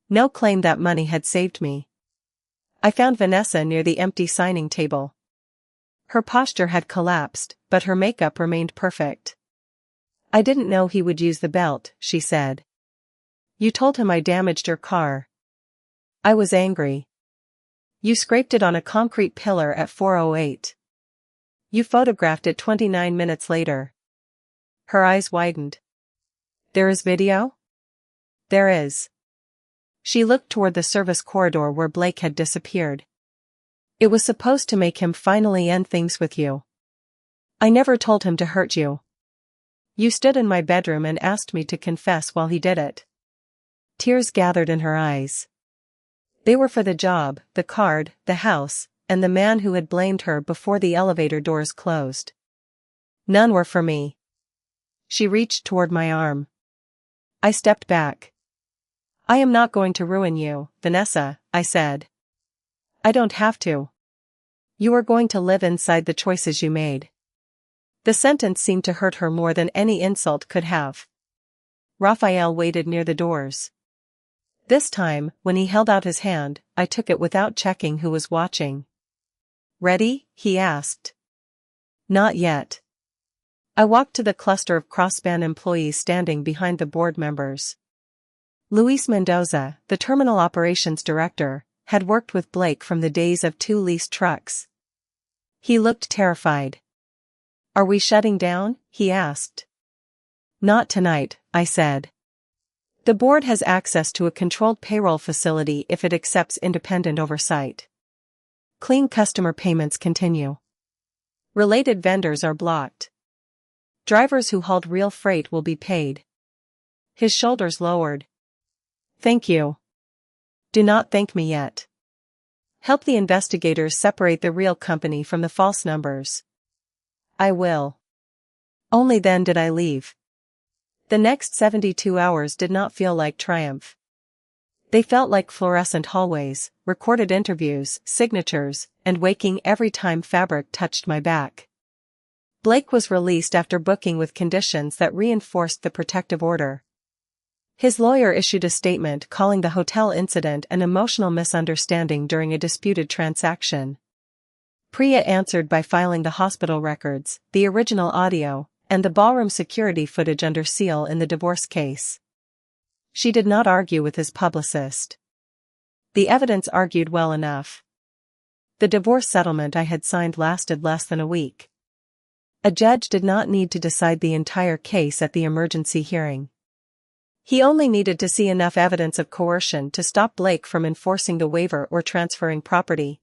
No claim that money had saved me. I found Vanessa near the empty signing table. Her posture had collapsed, but her makeup remained perfect. "I didn't know he would use the belt," she said. "You told him I damaged your car." I was angry. "You scraped it on a concrete pillar at 4:08. You photographed it 29 minutes later." Her eyes widened. "There is video?" "There is." She looked toward the service corridor where Blake had disappeared. "It was supposed to make him finally end things with you. I never told him to hurt you. You stood in my bedroom and asked me to confess while he did it." Tears gathered in her eyes. They were for the job, the card, the house, and the man who had blamed her before the elevator doors closed. None were for me. She reached toward my arm. I stepped back. "I am not going to ruin you, Vanessa," I said. "I don't have to. You are going to live inside the choices you made." The sentence seemed to hurt her more than any insult could have. Raphael waited near the doors. This time, when he held out his hand, I took it without checking who was watching. "Ready?" he asked. "Not yet." I walked to the cluster of Crosspan employees standing behind the board members. Luis Mendoza, the terminal operations director, had worked with Blake from the days of 2 leased trucks. He looked terrified. "Are we shutting down?" he asked. "Not tonight," I said. "The board has access to a controlled payroll facility if it accepts independent oversight. Clean customer payments continue. Related vendors are blocked. Drivers who hauled real freight will be paid." His shoulders lowered. "Thank you. Do not thank me yet. Help the investigators separate the real company from the false numbers." "I will." Only then did I leave. The next 72 hours did not feel like triumph. They felt like fluorescent hallways, recorded interviews, signatures, and waking every time fabric touched my back. Blake was released after booking with conditions that reinforced the protective order. His lawyer issued a statement calling the hotel incident an emotional misunderstanding during a disputed transaction. Priya answered by filing the hospital records, the original audio, and the ballroom security footage under seal in the divorce case. She did not argue with his publicist. The evidence argued well enough. The divorce settlement I had signed lasted less than a week. A judge did not need to decide the entire case at the emergency hearing. He only needed to see enough evidence of coercion to stop Blake from enforcing the waiver or transferring property.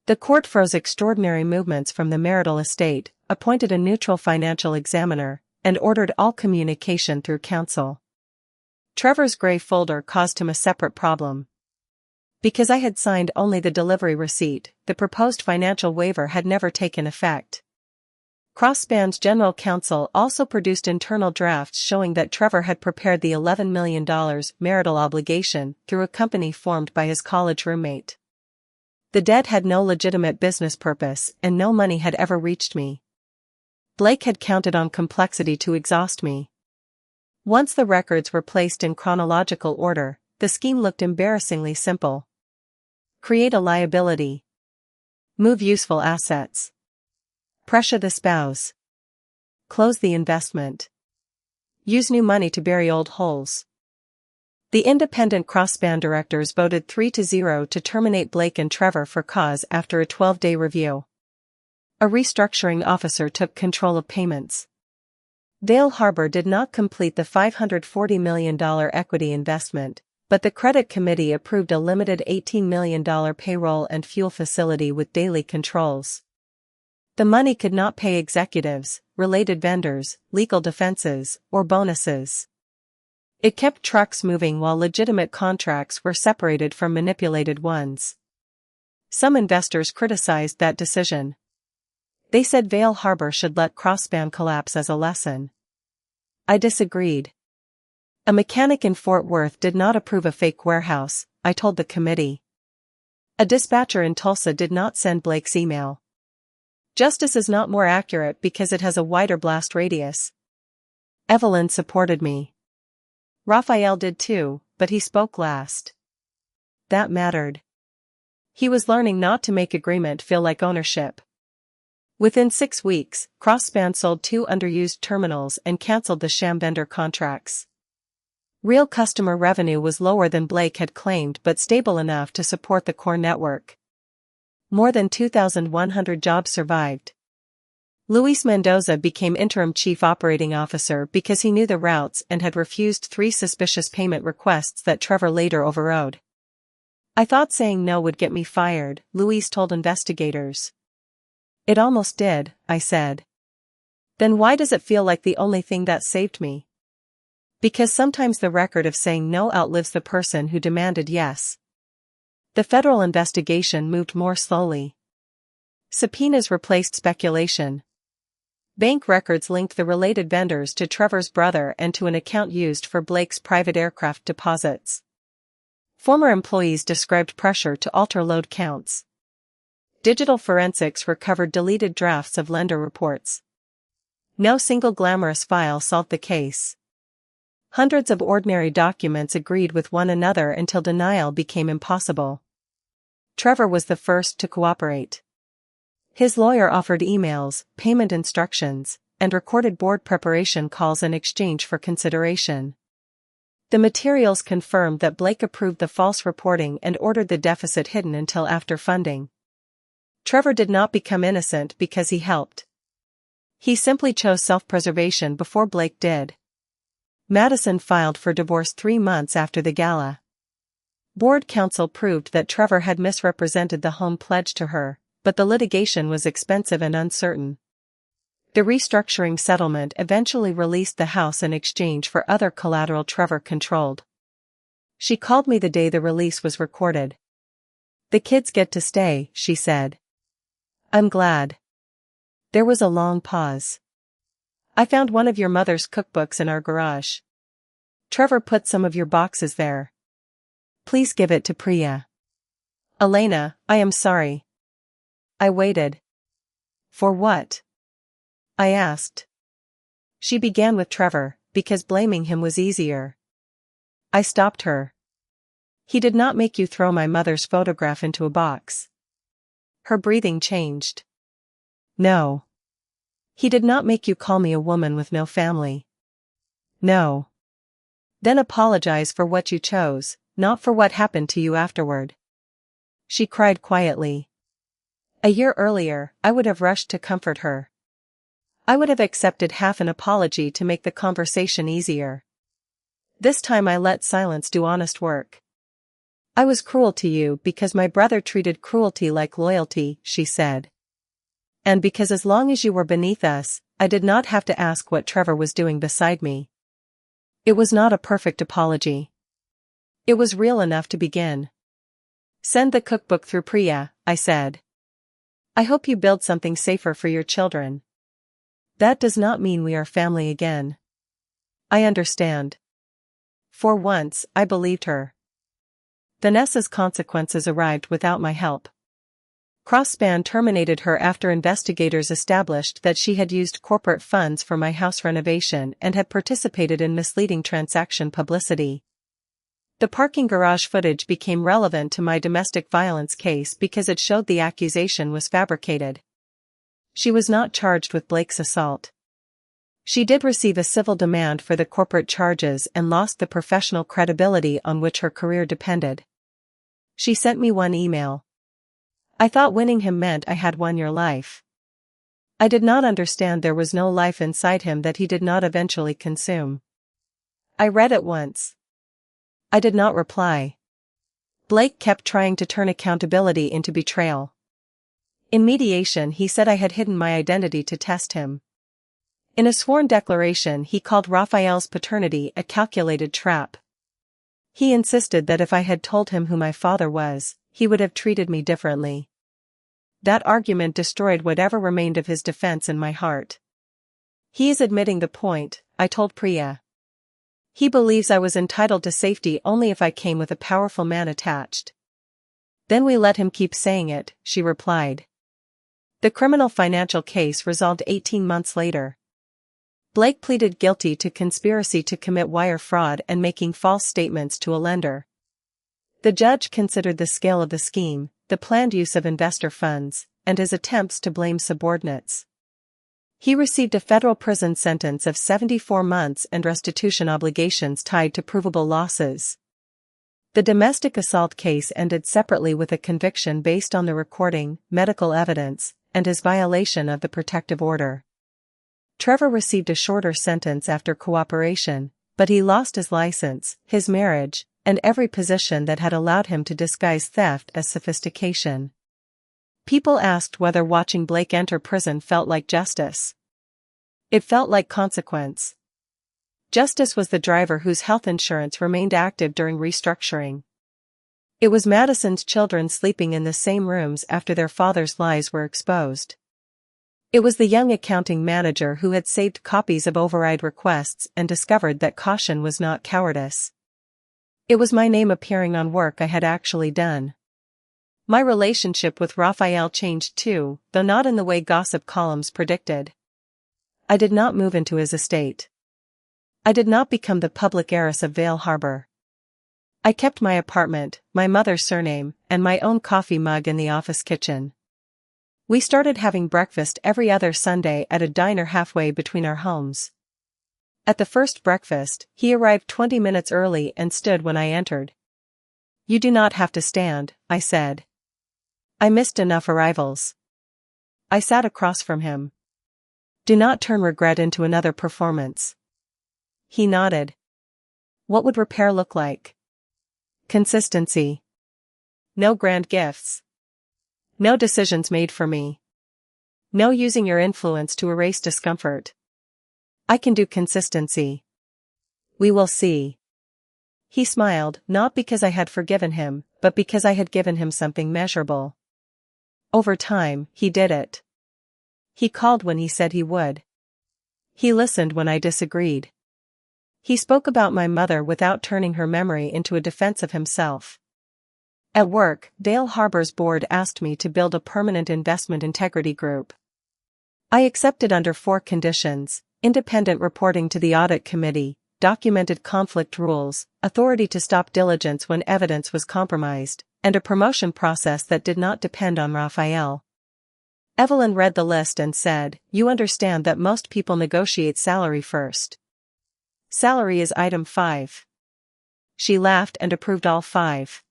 The court froze extraordinary movements from the marital estate, appointed a neutral financial examiner, and ordered all communication through counsel. Trevor's gray folder caused him a separate problem. Because I had signed only the delivery receipt, the proposed financial waiver had never taken effect. Crosspan's general counsel also produced internal drafts showing that Trevor had prepared the $11 million marital obligation through a company formed by his college roommate. The debt had no legitimate business purpose and no money had ever reached me. Blake had counted on complexity to exhaust me. Once the records were placed in chronological order, the scheme looked embarrassingly simple. Create a liability. Move useful assets. Pressure the spouse. Close the investment. Use new money to bury old holes. The independent cross-span directors voted 3-0 to terminate Blake and Trevor for cause after a 12-day review. A restructuring officer took control of payments. Vail Harbor did not complete the $540 million equity investment, but the credit committee approved a limited $18 million payroll and fuel facility with daily controls. The money could not pay executives, related vendors, legal defenses, or bonuses. It kept trucks moving while legitimate contracts were separated from manipulated ones. Some investors criticized that decision. They said Vail Harbor should let Crossspan collapse as a lesson. I disagreed. A mechanic in Fort Worth did not approve a fake warehouse, I told the committee. A dispatcher in Tulsa did not send Blake's email. Justice is not more accurate because it has a wider blast radius. Evelyn supported me. Raphael did too, but he spoke last. That mattered. He was learning not to make agreement feel like ownership. Within 6 weeks, Crossspan sold 2 underused terminals and cancelled the sham vendor contracts. Real customer revenue was lower than Blake had claimed but stable enough to support the core network. More than 2,100 jobs survived. Luis Mendoza became interim chief operating officer because he knew the routes and had refused 3 suspicious payment requests that Trevor later overrode. I thought saying no would get me fired, Luis told investigators. It almost did, I said. Then why does it feel like the only thing that saved me? Because sometimes the record of saying no outlives the person who demanded yes. The federal investigation moved more slowly. Subpoenas replaced speculation. Bank records linked the related vendors to Trevor's brother and to an account used for Blake's private aircraft deposits. Former employees described pressure to alter load counts. Digital forensics recovered deleted drafts of lender reports. No single glamorous file solved the case. Hundreds of ordinary documents agreed with one another until denial became impossible. Trevor was the first to cooperate. His lawyer offered emails, payment instructions, and recorded board preparation calls in exchange for consideration. The materials confirmed that Blake approved the false reporting and ordered the deficit hidden until after funding. Trevor did not become innocent because he helped. He simply chose self-preservation before Blake did. Madison filed for divorce 3 months after the gala. Board counsel proved that Trevor had misrepresented the home pledged to her, but the litigation was expensive and uncertain. The restructuring settlement eventually released the house in exchange for other collateral Trevor controlled. She called me the day the release was recorded. "The kids get to stay," she said. "I'm glad." There was a long pause. "I found one of your mother's cookbooks in our garage. Trevor put some of your boxes there. Please give it to Priya." "Elena, I am sorry." I waited. "For what?" I asked. She began with Trevor, because blaming him was easier. I stopped her. "He did not make you throw my mother's photograph into a box." Her breathing changed. "No. He did not make you call me a woman with no family." "No." "Then apologize for what you chose, not for what happened to you afterward." She cried quietly. A year earlier, I would have rushed to comfort her. I would have accepted half an apology to make the conversation easier. This time I let silence do honest work. "I was cruel to you because my brother treated cruelty like loyalty," she said. "And because as long as you were beneath us, I did not have to ask what Trevor was doing beside me." It was not a perfect apology. It was real enough to begin. "Send the cookbook through Priya," I said. "I hope you build something safer for your children. That does not mean we are family again." "I understand." For once, I believed her. Vanessa's consequences arrived without my help. Crossspan terminated her after investigators established that she had used corporate funds for my house renovation and had participated in misleading transaction publicity. The parking garage footage became relevant to my domestic violence case because it showed the accusation was fabricated. She was not charged with Blake's assault. She did receive a civil demand for the corporate charges and lost the professional credibility on which her career depended. She sent me one email. I thought winning him meant I had won your life. I did not understand there was no life inside him that he did not eventually consume. I read it once. I did not reply. Blake kept trying to turn accountability into betrayal. In mediation, he said I had hidden my identity to test him. In a sworn declaration, he called Raphael's paternity a calculated trap. He insisted that if I had told him who my father was, he would have treated me differently. That argument destroyed whatever remained of his defense in my heart. He is admitting the point, I told Priya. He believes I was entitled to safety only if I came with a powerful man attached. Then we let him keep saying it, she replied. The criminal financial case resolved 18 months later. Blake pleaded guilty to conspiracy to commit wire fraud and making false statements to a lender. The judge considered the scale of the scheme, the planned use of investor funds, and his attempts to blame subordinates. He received a federal prison sentence of 74 months and restitution obligations tied to provable losses. The domestic assault case ended separately with a conviction based on the recording, medical evidence, and his violation of the protective order. Trevor received a shorter sentence after cooperation, but he lost his license, his marriage, and every position that had allowed him to disguise theft as sophistication. People asked whether watching Blake enter prison felt like justice. It felt like consequence. Justice was the driver whose health insurance remained active during restructuring. It was Madison's children sleeping in the same rooms after their father's lies were exposed. It was the young accounting manager who had saved copies of override requests and discovered that caution was not cowardice. It was my name appearing on work I had actually done. My relationship with Raphael changed too, though not in the way gossip columns predicted. I did not move into his estate. I did not become the public heiress of Vale Harbor. I kept my apartment, my mother's surname, and my own coffee mug in the office kitchen. We started having breakfast every other Sunday at a diner halfway between our homes. At the first breakfast, he arrived 20 minutes early and stood when I entered. You do not have to stand, I said. I missed enough arrivals. I sat across from him. Do not turn regret into another performance. He nodded. What would repair look like? Consistency. No grand gifts. No decisions made for me. No using your influence to erase discomfort. I can do consistency. We will see. He smiled, not because I had forgiven him, but because I had given him something measurable. Over time, he did it. He called when he said he would. He listened when I disagreed. He spoke about my mother without turning her memory into a defense of himself. At work, Vale Harbor's board asked me to build a permanent investment integrity group. I accepted under 4 conditions: independent reporting to the audit committee, documented conflict rules, authority to stop diligence when evidence was compromised, and a promotion process that did not depend on Raphael. Evelyn read the list and said, "You understand that most people negotiate salary first. Salary is item 5. She laughed and approved all 5.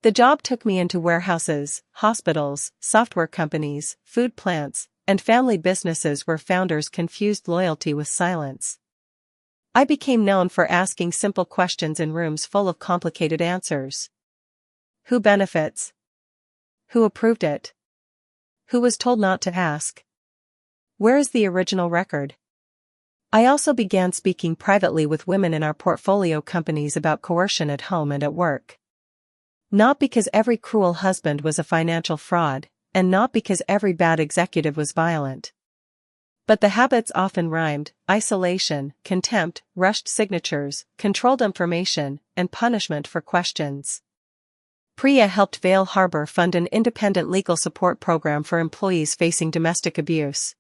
The job took me into warehouses, hospitals, software companies, food plants, and family businesses where founders confused loyalty with silence. I became known for asking simple questions in rooms full of complicated answers. Who benefits? Who approved it? Who was told not to ask? Where is the original record? I also began speaking privately with women in our portfolio companies about coercion at home and at work. Not because every cruel husband was a financial fraud, and not because every bad executive was violent. But the habits often rhymed: isolation, contempt, rushed signatures, controlled information, and punishment for questions. Priya helped Vale Harbor fund an independent legal support program for employees facing domestic abuse.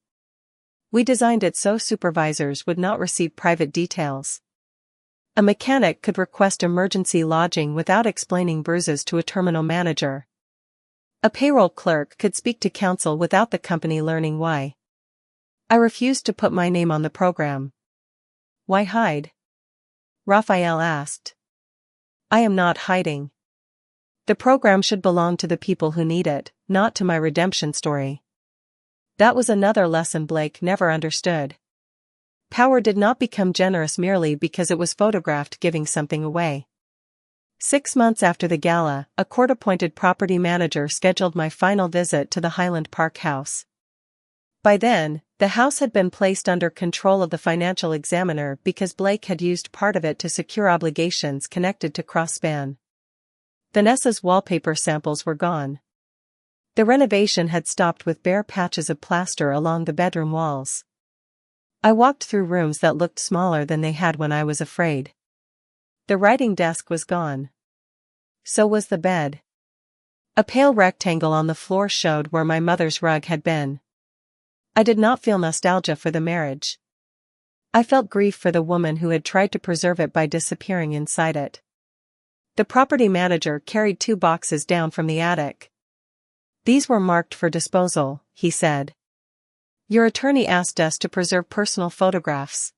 We designed it so supervisors would not receive private details. A mechanic could request emergency lodging without explaining bruises to a terminal manager. A payroll clerk could speak to counsel without the company learning why. I refused to put my name on the program. Why hide? Raphael asked. I am not hiding. The program should belong to the people who need it, not to my redemption story. That was another lesson Blake never understood. Power did not become generous merely because it was photographed giving something away. 6 months after the gala, a court-appointed property manager scheduled my final visit to the Highland Park house. By then, the house had been placed under control of the financial examiner because Blake had used part of it to secure obligations connected to Crossspan. Vanessa's wallpaper samples were gone. The renovation had stopped with bare patches of plaster along the bedroom walls. I walked through rooms that looked smaller than they had when I was afraid. The writing desk was gone. So was the bed. A pale rectangle on the floor showed where my mother's rug had been. I did not feel nostalgia for the marriage. I felt grief for the woman who had tried to preserve it by disappearing inside it. The property manager carried 2 boxes down from the attic. These were marked for disposal, he said. Your attorney asked us to preserve personal photographs.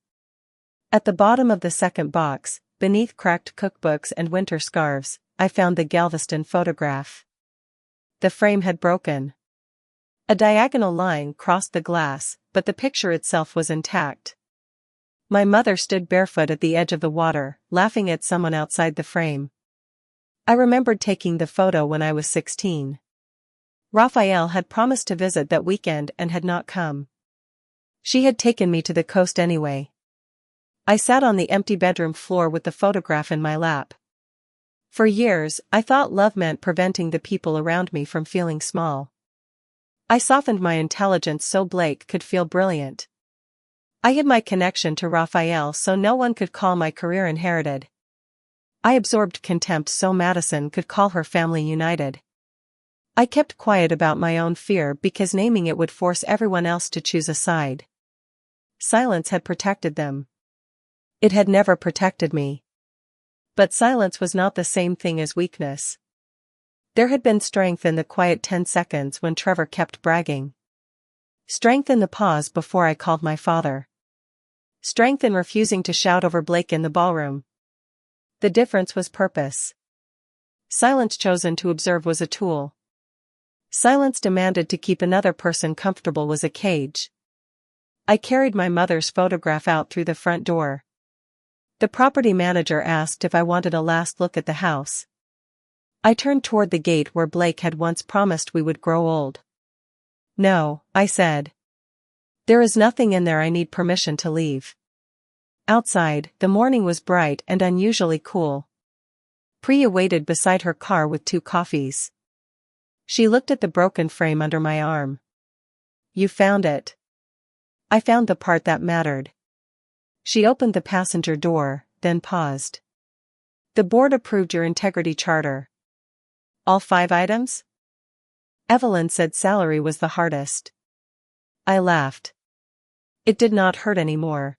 At the bottom of the second box, beneath cracked cookbooks and winter scarves, I found the Galveston photograph. The frame had broken. A diagonal line crossed the glass, but the picture itself was intact. My mother stood barefoot at the edge of the water, laughing at someone outside the frame. I remembered taking the photo when I was 16. Raphael had promised to visit that weekend and had not come. She had taken me to the coast anyway. I sat on the empty bedroom floor with the photograph in my lap. For years, I thought love meant preventing the people around me from feeling small. I softened my intelligence so Blake could feel brilliant. I hid my connection to Raphael so no one could call my career inherited. I absorbed contempt so Madison could call her family united. I kept quiet about my own fear because naming it would force everyone else to choose a side. Silence had protected them. It had never protected me. But silence was not the same thing as weakness. There had been strength in the quiet 10 seconds when Trevor kept bragging. Strength in the pause before I called my father. Strength in refusing to shout over Blake in the ballroom. The difference was purpose. Silence chosen to observe was a tool. Silence demanded to keep another person comfortable was a cage. I carried my mother's photograph out through the front door. The property manager asked if I wanted a last look at the house. I turned toward the gate where Blake had once promised we would grow old. No, I said. There is nothing in there I need permission to leave. Outside, the morning was bright and unusually cool. Priya waited beside her car with 2 coffees. She looked at the broken frame under my arm. You found it. I found the part that mattered. She opened the passenger door, then paused. The board approved your integrity charter. All 5 items? Evelyn said salary was the hardest. I laughed. It did not hurt anymore.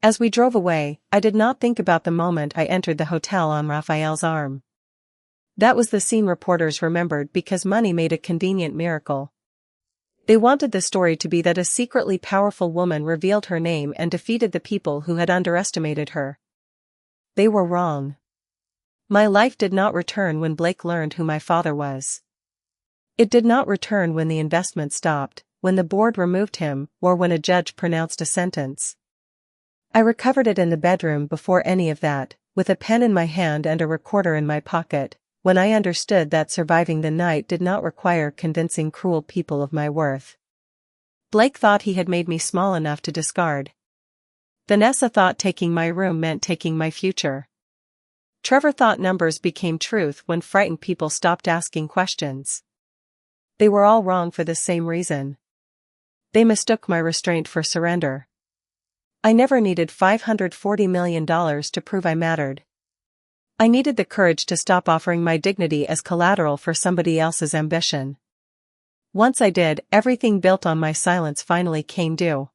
As we drove away, I did not think about the moment I entered the hotel on Raphael's arm. That was the scene reporters remembered because money made a convenient miracle. They wanted the story to be that a secretly powerful woman revealed her name and defeated the people who had underestimated her. They were wrong. My life did not return when Blake learned who my father was. It did not return when the investment stopped, when the board removed him, or when a judge pronounced a sentence. I recovered it in the bedroom before any of that, with a pen in my hand and a recorder in my pocket, when I understood that surviving the night did not require convincing cruel people of my worth. Blake thought he had made me small enough to discard. Vanessa thought taking my room meant taking my future. Trevor thought numbers became truth when frightened people stopped asking questions. They were all wrong for the same reason. They mistook my restraint for surrender. I never needed $540 million to prove I mattered. I needed the courage to stop offering my dignity as collateral for somebody else's ambition. Once I did, everything built on my silence finally came due.